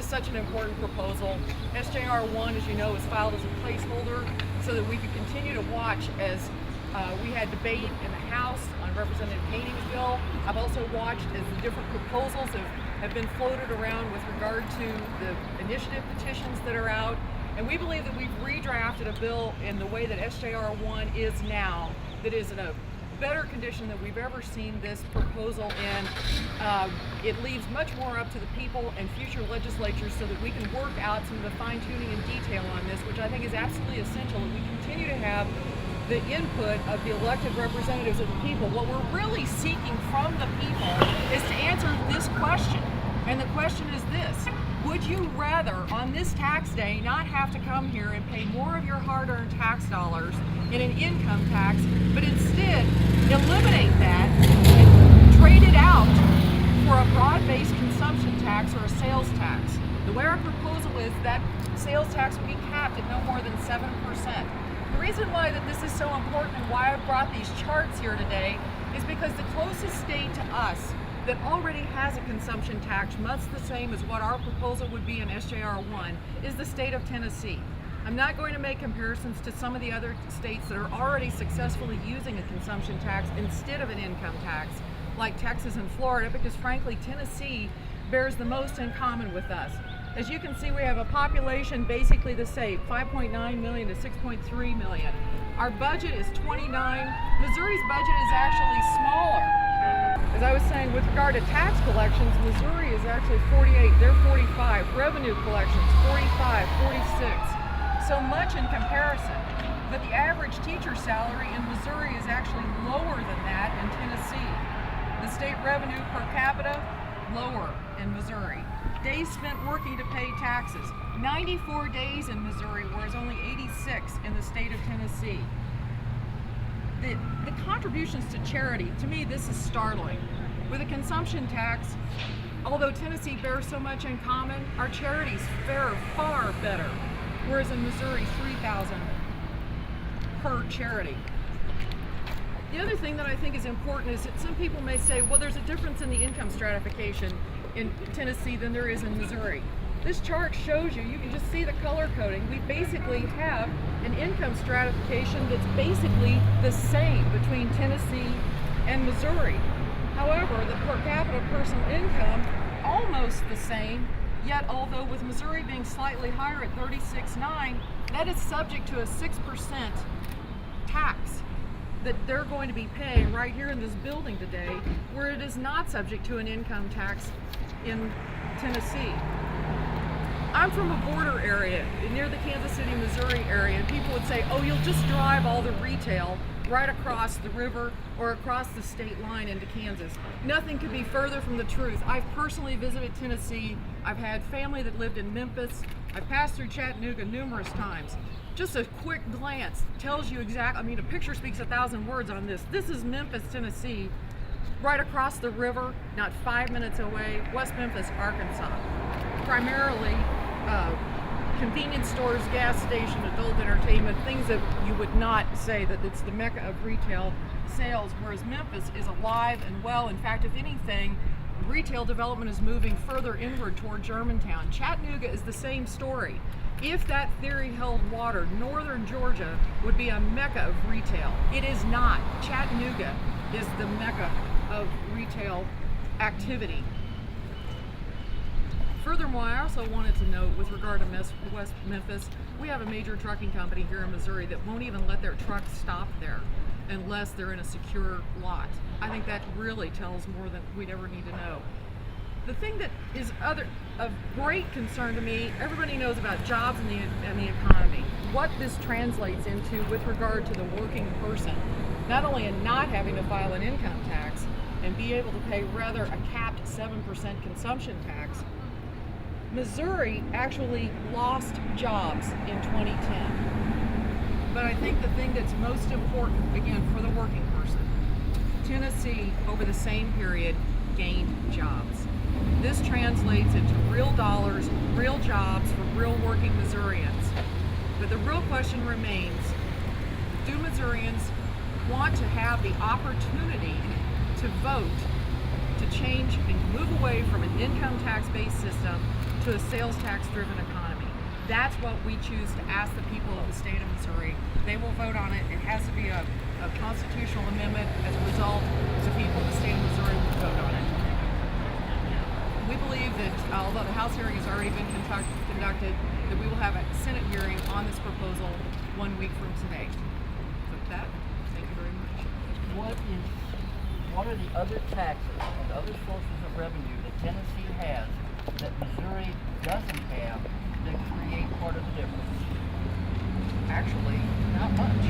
is such an important proposal. SJR 1, as you know, was filed as a placeholder so that we could continue to watch as we had debate in the House on Representative Haney's bill. I've also watched as the different proposals have been floated around with regard to the initiative petitions that are out. And we believe that we've redrafted a bill in the way that SJR 1 is now, that is in a better condition than we've ever seen this proposal in. It leaves much more up to the people and future legislatures so that we can work out some of the fine-tuning and detail on this, which I think is absolutely essential, that we continue to have the input of the elected representatives of the people. What we're really seeking from the people is to answer this question. And the question is this: would you rather on this tax day not have to come here and pay more of your hard-earned tax dollars in an income tax, but instead eliminate that and trade it out for a broad-based consumption tax or a sales tax? The way our proposal is, that sales tax will be capped at no more than 7%. The reason why that this is so important and why I brought these charts here today is because the closest state to us that already has a consumption tax, much the same as what our proposal would be in SJR 1, is the state of Tennessee. I'm not going to make comparisons to some of the other states that are already successfully using a consumption tax instead of an income tax, like Texas and Florida, because frankly, Tennessee bears the most in common with us. As you can see, we have a population basically the same, 5.9 million to 6.3 million. Our budget is 29. Missouri's budget is actually smaller. As I was saying, with regard to tax collections, Missouri is actually 48, they're 45. Revenue collections, 45, 46. So much in comparison. But the average teacher salary in Missouri is actually lower than that in Tennessee. The state revenue per capita, lower in Missouri. Days spent working to pay taxes, 94 days in Missouri, whereas only 86 in the state of Tennessee. The contributions to charity, to me, this is startling. With a consumption tax, although Tennessee bears so much in common, our charities fare far better, whereas in Missouri, $3,000 per charity. The other thing that I think is important is that some people may say, well, there's a difference in the income stratification in Tennessee than there is in Missouri. This chart shows you can just see the color coding. We basically have an income stratification that's basically the same between Tennessee and Missouri. However, the per capita personal income, almost the same, yet although with Missouri being slightly higher at 36.9, that is subject to a 6% tax that they're going to be paying right here in this building today, where it is not subject to an income tax in Tennessee. I'm from a border area near the Kansas City, Missouri area, and people would say, oh, you'll just drive all the retail right across the river or across the state line into Kansas. Nothing could be further from the truth. I've personally visited Tennessee. I've had family that lived in Memphis. I've passed through Chattanooga numerous times. Just a quick glance tells you exactly, I mean, a picture speaks 1,000 words on this. This is Memphis, Tennessee, right across the river, not 5 minutes away, West Memphis, Arkansas. Primarily convenience stores, gas station, adult entertainment, things that you would not say that it's the mecca of retail sales, whereas Memphis is alive and well. In fact, if anything, retail development is moving further inward toward Germantown. Chattanooga is the same story. If that theory held water, northern Georgia would be a mecca of retail. It is not. Chattanooga is the mecca of retail activity. Furthermore, I also wanted to note with regard to West Memphis, we have a major trucking company here in Missouri that won't even let their trucks stop there unless they're in a secure lot. I think that really tells more than we'd ever need to know. The thing that is of great concern to me, everybody knows about jobs and the economy. What this translates into with regard to the working person, not only in not having to file an income tax and be able to pay rather a capped 7% consumption tax, Missouri actually lost jobs in 2010. But I think the thing that's most important, again, for the working person, Tennessee, over the same period, gained jobs. This translates into real dollars, real jobs for real working Missourians. But the real question remains, do Missourians want to have the opportunity to vote to change and move away from an income tax-based system to a sales tax driven economy. That's what we choose to ask the people of the state of Missouri. They will vote on it. It has to be a constitutional amendment. As a result, the people of the state of Missouri will vote on it. We believe that although the House hearing has already been conducted, that we will have a Senate hearing on this proposal 1 week from today. So with that, thank you very much. What are the other taxes and other sources of revenue that Tennessee has that Missouri doesn't have that create part of the difference? Actually, not much,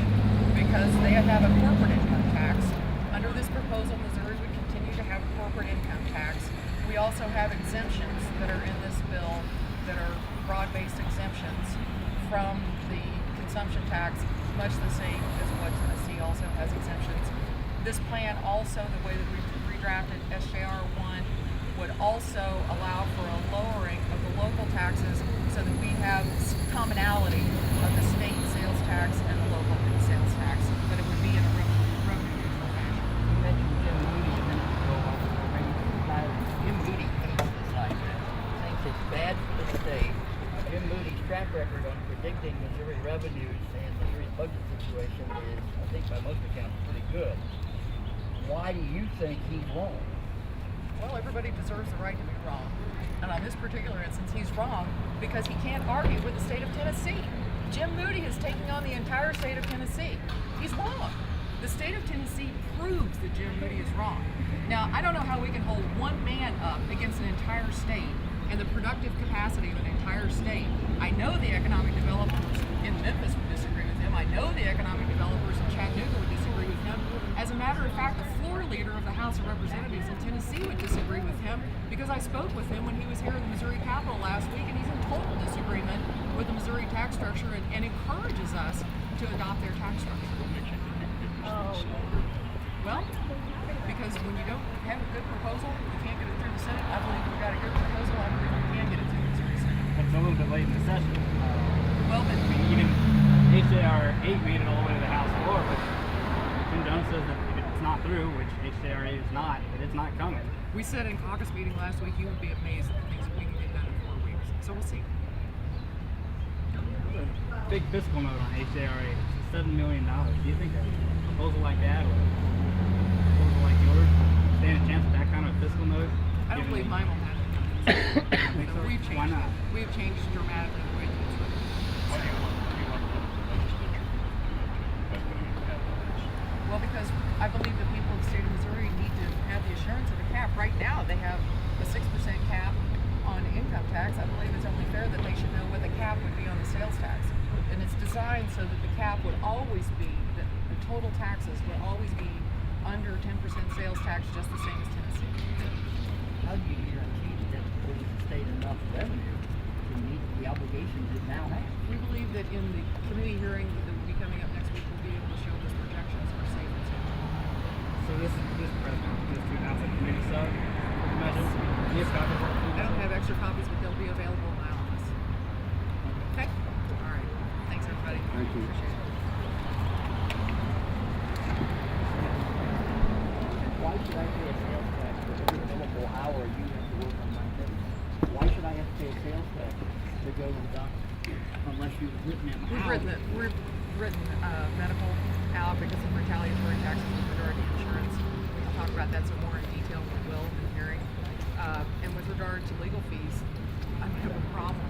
because they have a corporate income tax. Under this proposal, Missouri would continue to have a corporate income tax. We also have exemptions that are in this bill that are broad-based exemptions from the consumption tax, much the same as what Tennessee also has exemptions. This plan also, the way that we've redrafted SJR 1, would also allow for a lowering of the local taxes so that we have commonality of the state sales tax and the local sales tax, but it would be in a revenue neutral fashion. You mentioned Jim Moody a minute ago. Jim Moody hates this idea. Thinks it's bad for the state. Jim Moody's track record on predicting Missouri revenues and Missouri's budget situation is, I think by most accounts, pretty good. Why do you think he's wrong? Well, everybody deserves the right to be wrong. And on this particular instance, he's wrong because he can't argue with the state of Tennessee. Jim Moody is taking on the entire state of Tennessee. He's wrong. The state of Tennessee proves that Jim Moody is wrong. Now, I don't know how we can hold one man up against an entire state and the productive capacity of an entire state. I know the economic developers in Memphis would disagree with him. I know the economic developers in Chattanooga would disagree with him. As a matter of fact, the floor leader of the House of Representatives in Tennessee would disagree with him because I spoke with him when he was here in the Missouri Capitol last week, and he's in total disagreement with the Missouri tax structure and encourages us to adopt their tax structure. Well, because when you don't have a good proposal, you can't get it through the Senate. I believe we've got a good proposal. I believe we can get it through the Missouri Senate. It's a little bit late in the session. Well, then, I mean, even HJR 8 made it all the way to the House floor, but Tim Jones says that if it's not through, which HJR 8 is not, that it's not coming. we said in caucus meeting last week, you would be amazed at the things that we can get done in 4 weeks. So we'll see. Big fiscal note on HJR 8. It's $7 million. Do you think a proposal like that or a proposal like yours stand a chance with that kind of fiscal note? I don't believe mine will happen. So we've changed. Why not? We've changed dramatically the way that it's written. Why do you want the legislature Well, because I believe the people of the state of Missouri need to have the assurance of a cap. Right now, they have a 6% cap on income tax. I believe it's only fair that they should know what the cap would be on the sales tax. And it's designed so that the cap would always be, the total taxes would always be under 10% sales tax, just the same as Tennessee. How do you guarantee that there's the state enough revenue to meet the obligations it now has? We believe that in the committee hearing that will be coming up next week, we'll be able to show those projections for safe and sound. So this president just to announce a committee sub measures. Do you have copies of it? I don't have extra copies, but they'll be available in my office. Okay? All right. Thanks, everybody. Thank you. Appreciate it. Why should I pay a sales tax for every billable hour you have to work on my case? Why should I have to pay a sales tax to go to the doctor? Unless you've written it We've written medical out because of retaliatory taxes with regard to insurance. We'll talk about that some more in detail when we will in the hearing. And with regard to legal fees, I have a problem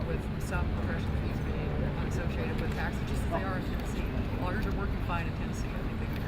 with some professional fees being associated with taxes, just as they are in Tennessee. Lawyers are working fine in Tennessee. I think they do